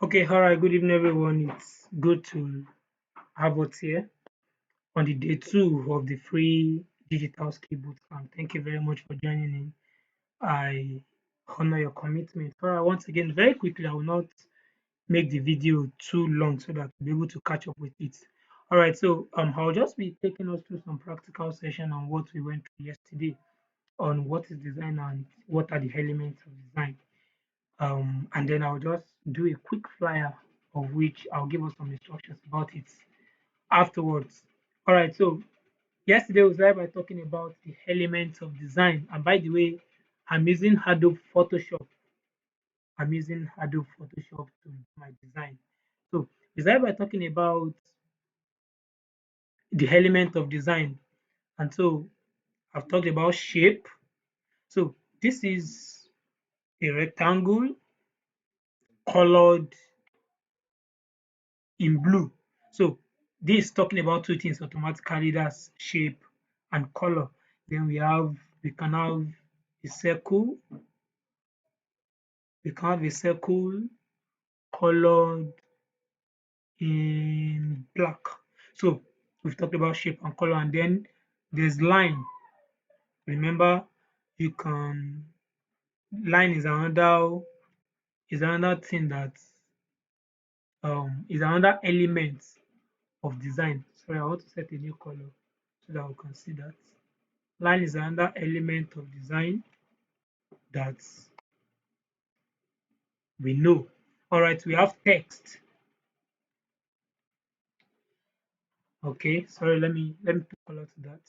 Okay, all right. Good evening, everyone. It's good to have us here on the day two of the free digital skill bootcamp. Thank you very much for joining in. I honor your commitment. All right, once again, very quickly, I will not make the video too long so that we'll be able to catch up with it. All right, so I'll just be taking us through some practical session on what we went through yesterday on what is design and what are the elements of design. And then I'll just do a quick flyer of which I'll give us some instructions about it afterwards. All right, so yesterday we started by talking about the elements of design. And by the way, I'm using Adobe Photoshop. I'm using Adobe Photoshop to do my design. So we started by talking about the element of design. And so I've talked about shape. So this is a rectangle colored in blue. So this talking about two things automatically, that's shape and color. Then we can have a circle, colored in black. So we've talked about shape and color, and then there's line. Remember, you can line is another thing that is another element of design. Sorry, I want to set a new color so that we can see that. Line is another element of design that we know. All right, we have text. Okay, sorry, let me put color to that.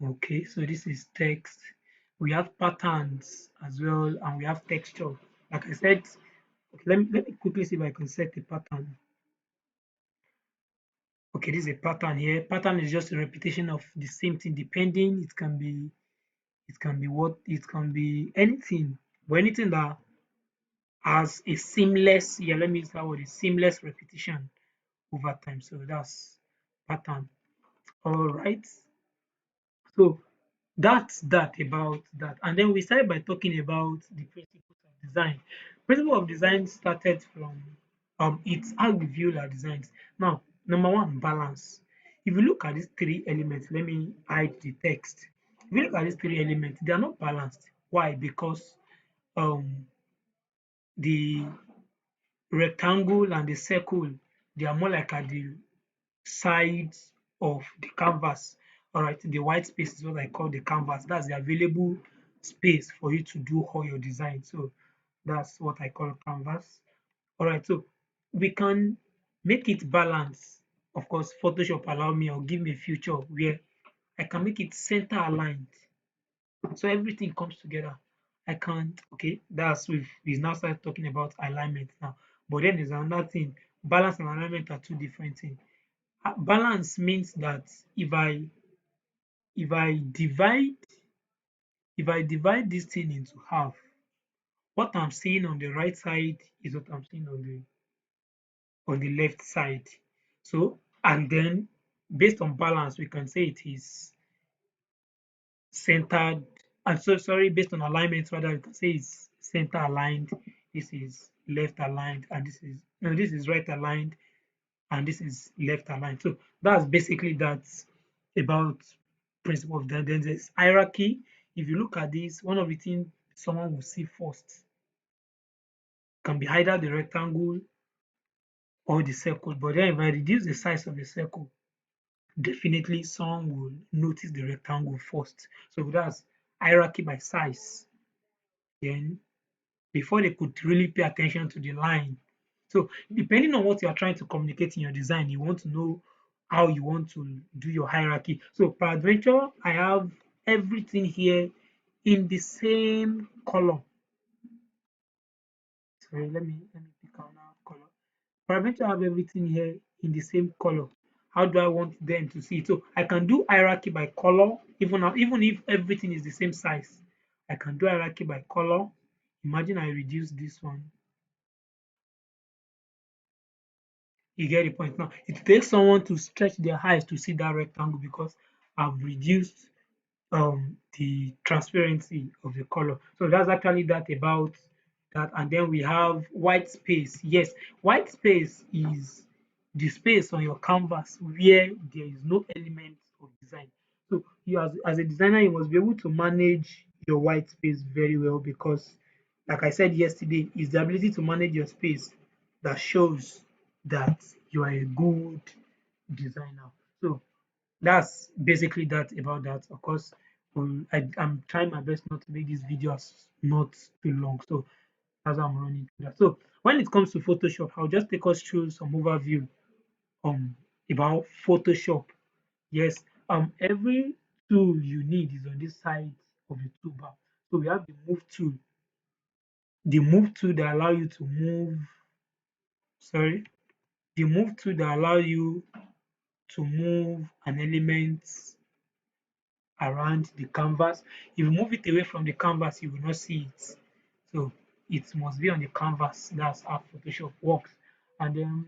Okay, so this is text. We have patterns as well, and we have texture. Like I said, okay, let me quickly see if I can set a pattern. Okay, this is a pattern here. Pattern is just a repetition of the same thing, depending. It can be anything, but anything that has a seamless, yeah, let me use that word, a seamless repetition over time. So that's pattern. All right. So that's that about that. And then we started by talking about the principles of design. Principle of design started from it's how we view our designs. Now, number one, balance. If you look at these three elements, let me hide the text. If you look at these three elements, they are not balanced. Why? Because um the rectangle and the circle, they are more like at the sides of the canvas. All right, the white space is what I call the canvas. That's the available space for you to do all your design. So that's what I call canvas. All right, so we can make it balance. Of course, Photoshop allow me or give me a feature where I can make it center aligned. So everything comes together. I can't, okay, that's we now start talking about alignment now. But then there's another thing. Balance and alignment are two different things. Balance means that if I if I divide if I divide this thing into half, what I'm seeing on the right side is what I'm seeing on the left side. So and then based on balance, we can say it is centered. And so sorry, based on alignment, rather we can say it's center aligned. This is left aligned, and this is no, this is right aligned, and this is left aligned. So that's basically that's about principle of that. Then there's hierarchy. If you look at this, one of the things someone will see first can be either the rectangle or the circle. But then if I reduce the size of the circle, definitely someone will notice the rectangle first. So that's hierarchy by size. Then before they could really pay attention to the line. So depending on what you are trying to communicate in your design, you want to know how you want to do your hierarchy. So per adventure, I have everything here in the same color. Sorry, let me pick another color. Per adventure, I have everything here in the same color. How do I want them to see it? So I can do hierarchy by color, even if everything is the same size. I can do hierarchy by color. Imagine I reduce this one. You get the point now. It takes someone to stretch their eyes to see that rectangle because I've reduced the transparency of the color. So that's actually that about that. And then we have white space. Yes, white space is the space on your canvas where there is no element of design. So you, as a designer, you must be able to manage your white space very well, because like I said yesterday, it's the ability to manage your space that shows that you are a good designer. So that's basically that about that. Of course, I'm trying my best not to make these videos not too long. So that's how I'm running through that. So when it comes to Photoshop, I'll just take us through some overview um about Photoshop. Yes, every tool you need is on this side of the toolbar. So we have the move tool that allow you to move. Sorry, the move tool that allow you to move an element around the canvas. If you move it away from the canvas, you will not see it. So it must be on the canvas. That's how Photoshop works. And then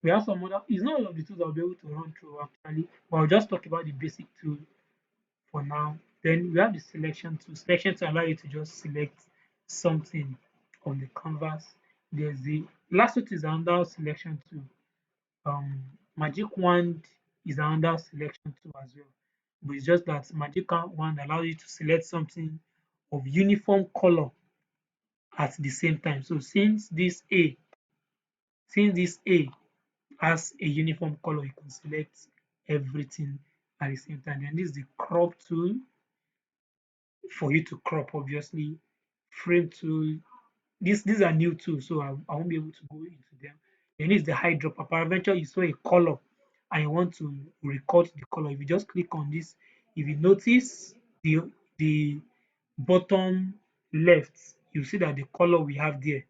we have some other, it's not all of the tools I'll be able to run through actually, but I'll just talk about the basic tool for now. Then we have the selection tool. Selection to allow you to just select something on the canvas. There's the lasso tool is another selection tool. Magic wand is another selection tool as well. But it's just that magic wand allows you to select something of uniform color at the same time. So since this A has a uniform color, you can select everything at the same time. And this is the crop tool for you to crop, obviously. Frame tool. These are new tools, so I won't be able to go into them. Then is the eyedropper. Peradventure you saw a color and you want to record the color. If you just click on this, if you notice the bottom left, you see that the color we have there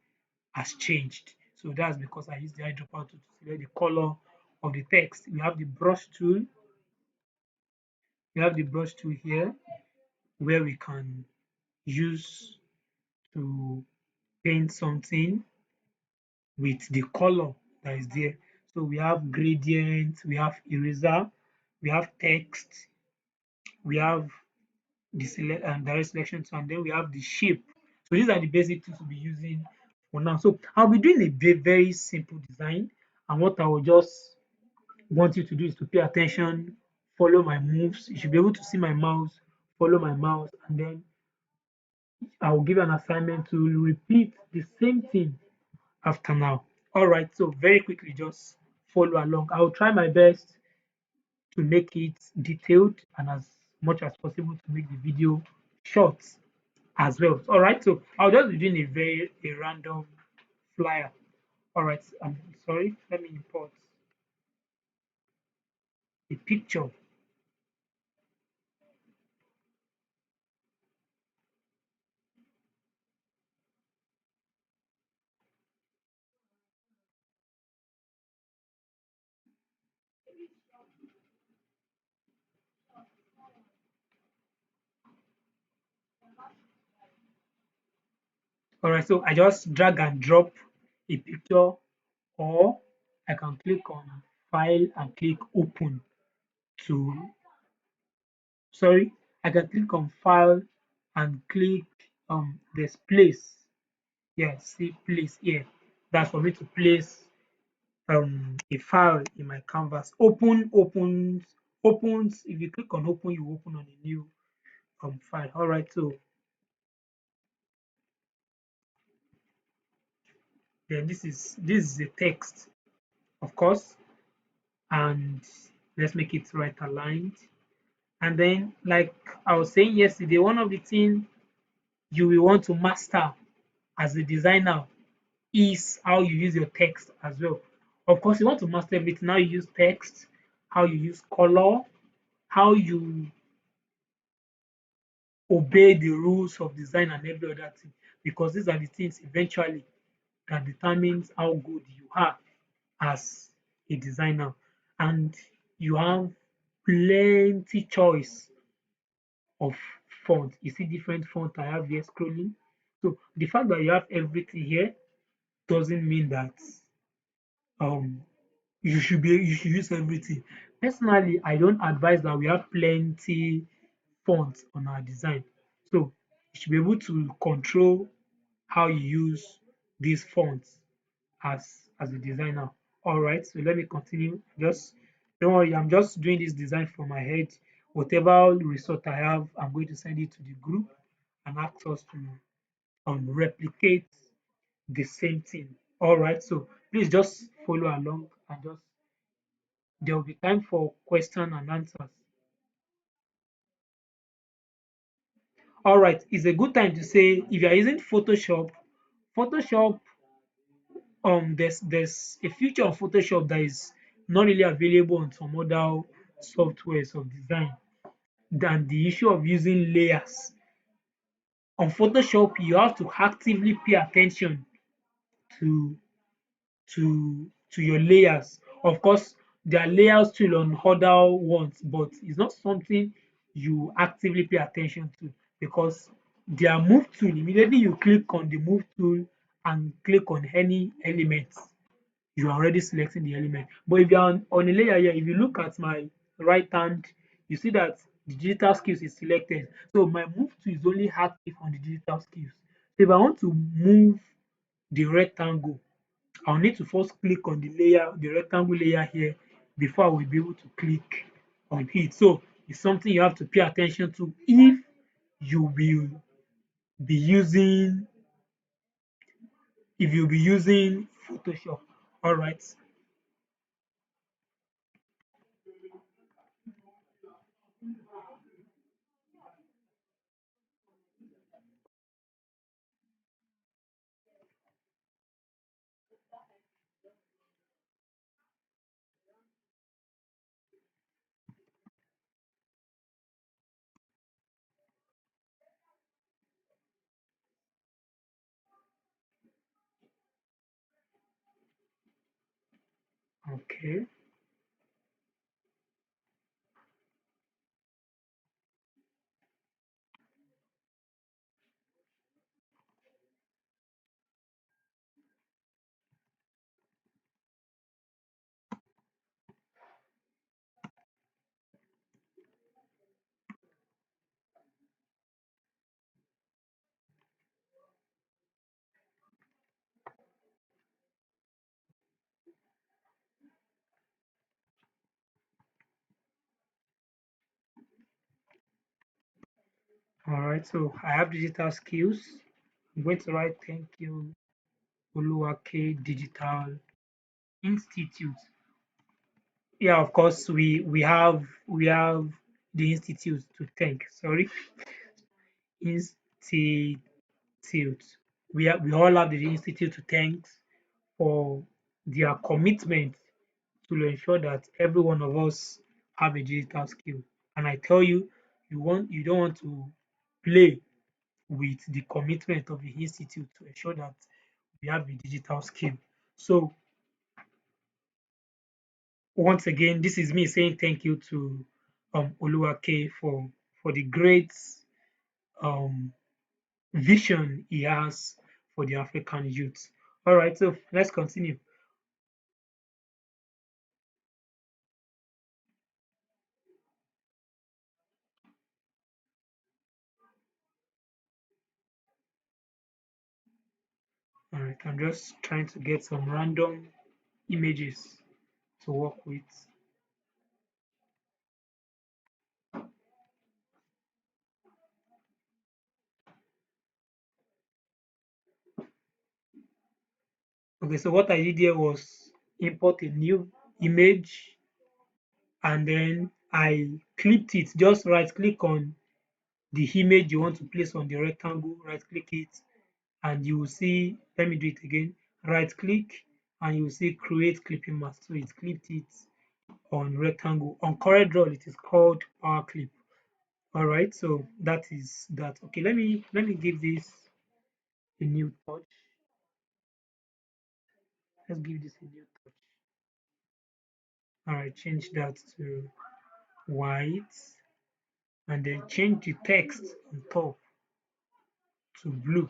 has changed. So that's because I use the eyedropper to select the color of the text. We have the brush tool. We have the brush tool here where we can use to paint something with the color that is there. So we have gradient, we have eraser, we have text, we have the select and direct selection tool, and then we have the shape. So these are the basic tools we'll be using for now. So I'll be doing a very simple design, and what I will just want you to do is to pay attention, follow my moves. You should be able to see my mouse, follow my mouse, and then I will give you an assignment to repeat the same thing after now. All right, so very quickly, just follow along. I will try my best to make it detailed and as much as possible to make the video short as well. All right, so I'll just be doing a random flyer. All right, I'm sorry, let me import the picture. All right, so I just drag and drop a picture, or I can click on file and click open to, sorry, I can click on file and click this place. Yes, see place here. That's for me to place a file in my canvas. Opens. If you click on open, you open on a new file. All right, so then this is the text, of course, and let's make it right aligned. And then, like I was saying yesterday, one of the things you will want to master as a designer is how you use your text as well. Of course, you want to master everything, how you use text, how you use color, how you obey the rules of design and every other thing, because these are the things eventually that determines how good you are as a designer. And you have plenty choice of font. You see different font I have here scrolling. So the fact that you have everything here doesn't mean that um you should use everything. Personally, I don't advise that we have plenty fonts on our design. So you should be able to control how you use these fonts as a designer. All right, so let me continue. Just don't worry, I'm just doing this design from my head. Whatever result I have, I'm going to send it to the group and ask us to replicate the same thing. All right, so please just follow along and just there will be time for question and answers. All right, it's a good time to say if you are using Photoshop, Photoshop, there's a feature of Photoshop that is not really available on some other softwares of design than the issue of using layers. On Photoshop, you have to actively pay attention to to your layers. Of course, there are layers still on other ones, but it's not something you actively pay attention to because they are move tool. Immediately you click on the move tool and click on any element, you are already selecting the element. But if you're on a layer here, if you look at my right hand, you see that the digital skills is selected. So my move tool is only active on the digital skills. So if I want to move the rectangle, I'll need to first click on the layer, the rectangle layer here, before I will be able to click on it. So it's something you have to pay attention to if you will be using Photoshop. All right. Okay. All right. So I have digital skills. I'm going to write thank you, Oluwake Digital Institute. Yeah, of course we have the institute to thank. Sorry, institute. We all have the institute to thank for their commitment to ensure that every one of us have a digital skill. And I tell you, you don't want to play with the commitment of the institute to ensure that we have a digital skill. So once again, this is me saying thank you to Oluwake for the great um, vision he has for the African youth. All right, so let's continue. All right, I'm just trying to get some random images to work with. Okay, so what I did here was import a new image and then I clipped it. Just right click on the image you want to place on the rectangle, right click it, and you will see, let me do it again, right click and you will see create clipping mask. So it clipped it on rectangle. On CorelDRAW, it is called power clip. All right, so that is that. Okay, let me give this a new touch. Let's give this a new touch. All right, change that to white and then change the text on top to blue.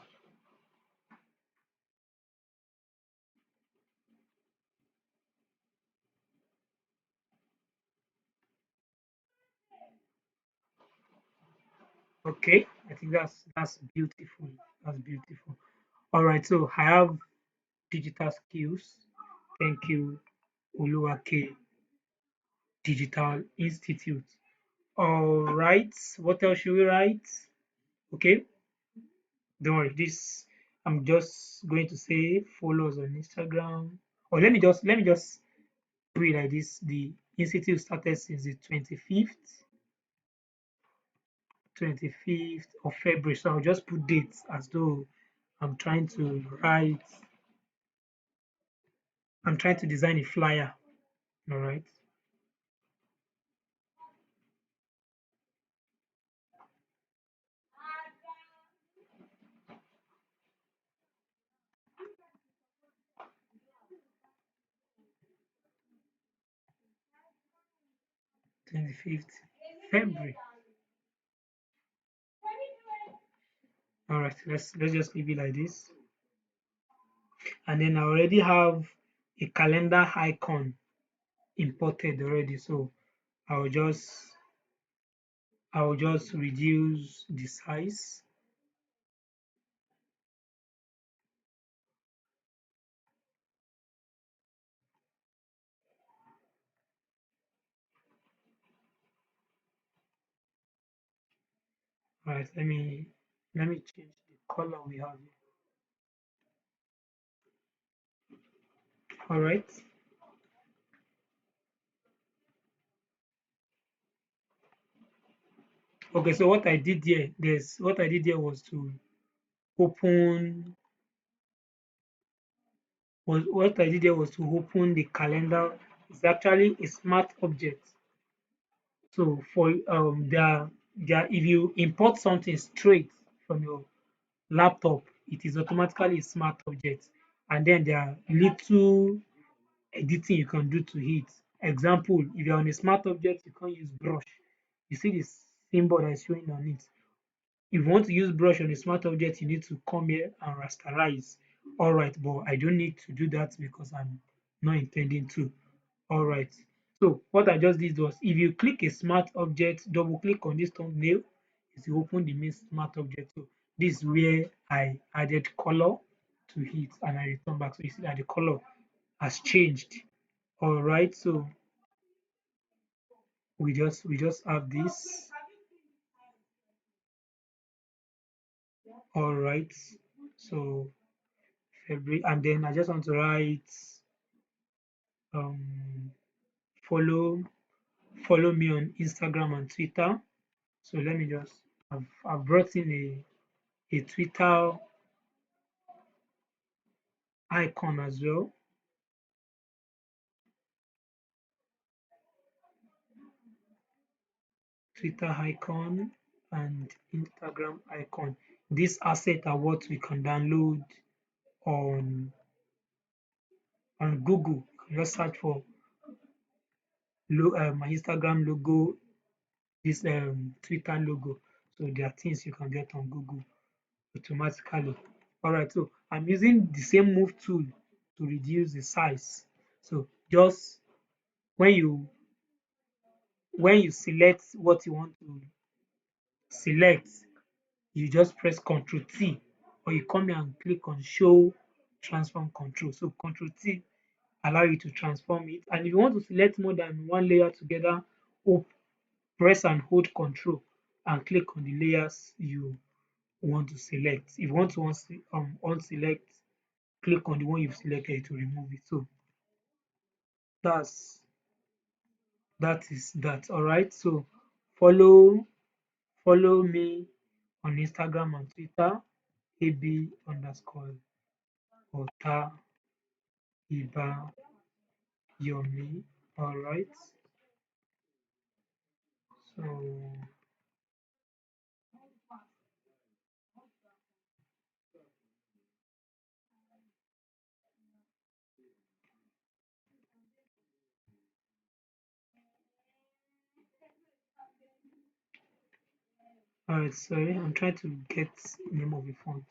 Okay, I think that's beautiful. That's beautiful. All right, so I have digital skills. Thank you, Oluwake Digital Institute. All right, what else should we write? Okay, don't worry. This I'm just going to say follow us on Instagram. Or let me just put it like this. The institute started since the 25th of February. So I'll just put dates as though I'm trying to write, I'm trying to design a flyer. All right. 25th February. All right, let's just leave it like this. And then I already have a calendar icon imported already. So I'll just I'll just reduce the size. All right, let me change the color we have here. All right. Okay, so what I did here was to open open the calendar. It's actually a smart object. So for if you import something straight from your laptop, it is automatically a smart object. And then there are little editing you can do to it. Example, if you're on a smart object, you can't use brush. You see this symbol that is showing on it. If you want to use brush on a smart object, you need to come here and rasterize. All right, but I don't need to do that because I'm not intending to. All right. So what I just did was, if you click a smart object, double click on this thumbnail, it will open the main smart object. So this is where I added color to it and I return back. So you see that the color has changed. All right. So we just have this. All right. So February, and then I just want to write um follow follow me on Instagram and Twitter. So let me just I've brought in a Twitter icon as well. Twitter icon and Instagram icon. These assets are what we can download on Google. You can just search for my Instagram logo, this Twitter logo. So there are things you can get on Google automatically. All right, so I'm using the same move tool to reduce the size. So just when you select what you want to select, you just press Ctrl T, or you come here and click on Show Transform Control. So Ctrl T allow you to transform it. And if you want to select more than one layer together, press and hold Control and click on the layers you want to select. If you want to unselect, click on the one you've selected to remove it. So that's that is that. All right. So follow follow me on Instagram and Twitter, AB underscore Ota Iba Yomi. All right. So all right. Sorry, I'm trying to get name of the font.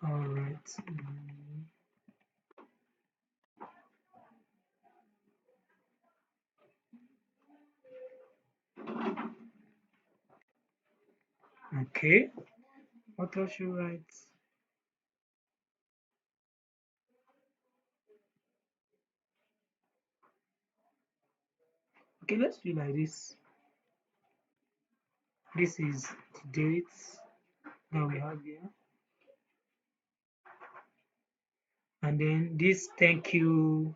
All right. Okay. What else you write? Okay, let's do like this. This is the dates that we have here. And then this thank you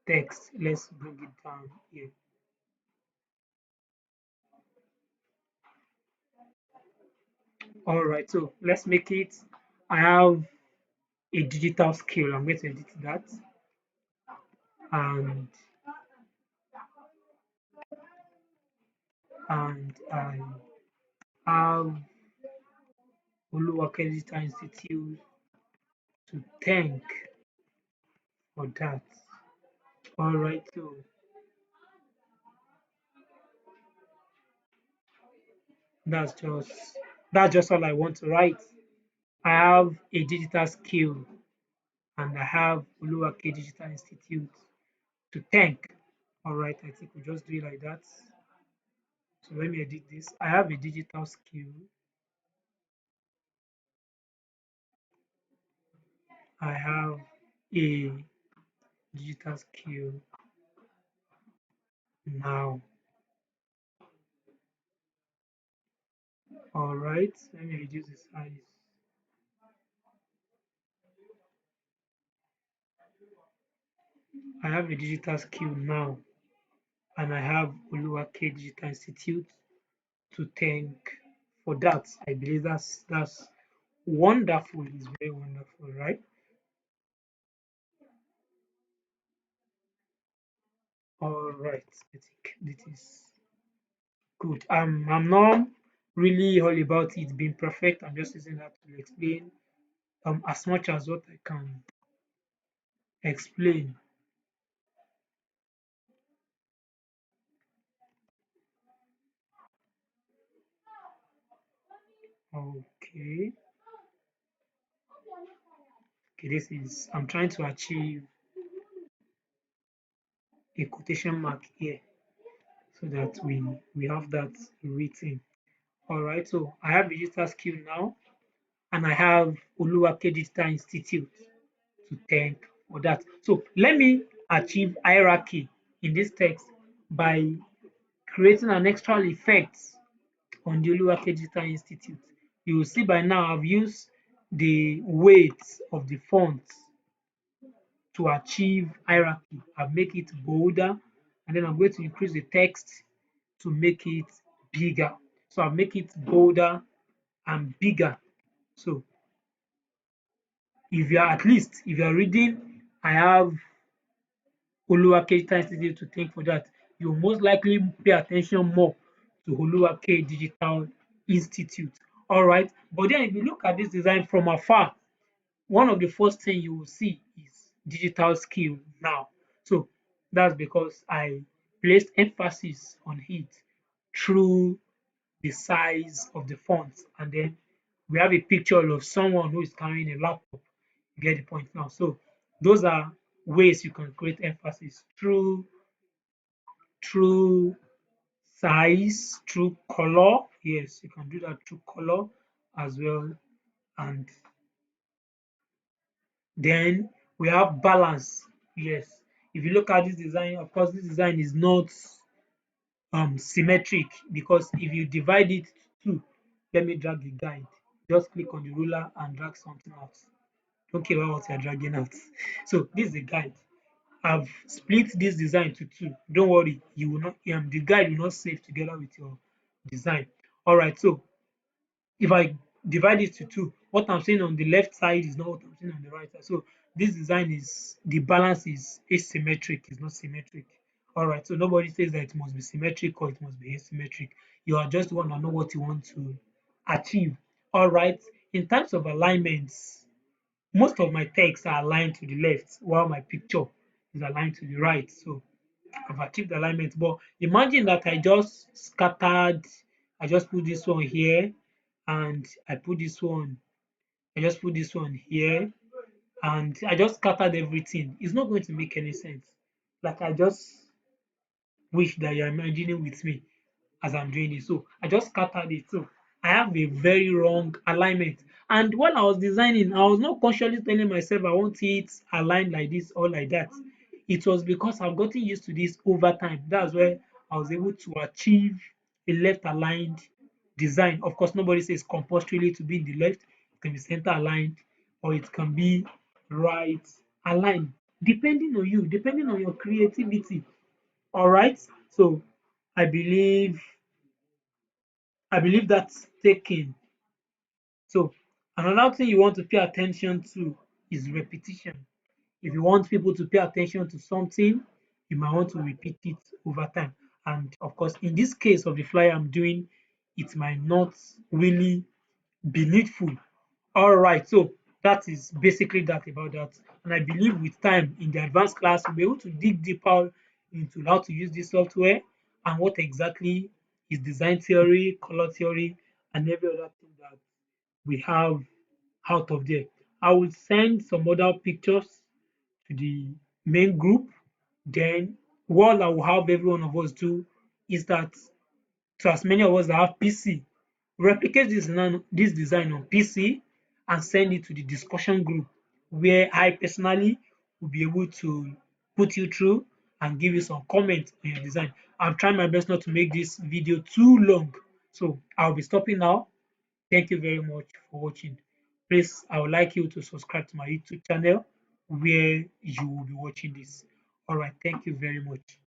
text. Let's bring it down here. All right, so let's make it. I have a digital skill. I'm going to edit that. And I have Oluwake Digital Institute to thank for that. All right, so that's just that's just all I want to write. I have a digital skill and I have Oluwake Digital Institute to thank. All right, I think we just do it like that. So let me edit this. I have a digital skill. I have a digital skill now. All right, let me reduce the size. I have a digital skill now, and I have Oluwake Digital Institute to thank for that. I believe that's wonderful. It's very wonderful, right? All right, I think this is good. I'm not really all about it being perfect. I'm just using that to explain as much as what I can explain. Okay. Okay, this is I'm trying to achieve a quotation mark here so that we have that written. All right, so I have digital skill now, and I have Oluwake Digital Institute to thank for that. So let me achieve hierarchy in this text by creating an extra effect on the Oluwake Digital Institute. You will see by now I've used the weight of the font to achieve hierarchy. I'll make it bolder, and then I'm going to increase the text to make it bigger. So I'll make it bolder and bigger. So if you're reading, I have Oluwake Digital Institute to thank for that. You most likely pay attention more to Oluwake Digital Institute. All right. But then if you look at this design from afar, one of the first thing you will see is digital skill now. So that's because I placed emphasis on it through the size of the font. And then we have a picture of someone who is carrying a laptop. You get the point now. So those are ways you can create emphasis through size, through color. Yes, you can do that through color as well. And then we have balance. Yes. If you look at this design, of course, this design is not symmetric because if you divide it to, let me drag the guide. Just click on the ruler and drag something out. Don't care about what you're dragging out. So this is the guide. I've split this design to two. Don't worry, you will not the guide will not save together with your design. All right, so if I divide it to two, what I'm saying on the left side is not what I'm saying on the right side. So this design is the balance is asymmetric, it's not symmetric. All right, so nobody says that it must be symmetric or it must be asymmetric. You are just want to know what you want to achieve. All right, in terms of alignments, most of my texts are aligned to the left while my picture is aligned to the right. So I've achieved alignment. But imagine that I just scattered, I just put this one here, and I just put this one here, and I just scattered everything. It's not going to make any sense. Like I just wish that you're imagining with me as I'm doing it. So I just scattered it. So I have a very wrong alignment. And while I was designing, I was not consciously telling myself I want it aligned like this or like that. It was because I've gotten used to this over time. That's where I was able to achieve a left aligned design. Of course, nobody says compulsorily to be in the left. It can be center aligned or it can be right aligned, depending on you, depending on your creativity. All right. So I believe I believe that's taken. So another thing you want to pay attention to is repetition. If you want people to pay attention to something, you might want to repeat it over time. And of course, in this case of the flyer I'm doing, it might not really be needful. All right, so that is basically that about that. And I believe with time in the advanced class, we'll be able to dig deeper into how to use this software and what exactly is design theory, color theory, and every other thing that we have out of there. I will send some other pictures to the main group. Then what I will have every one of us do is that to as many of us that have PC, replicate this design on PC and send it to the discussion group where I personally will be able to put you through and give you some comments on your design. I'm trying my best not to make this video too long. So I'll be stopping now. Thank you very much for watching. Please, I would like you to subscribe to my YouTube channel where you will be watching this. All right, thank you very much.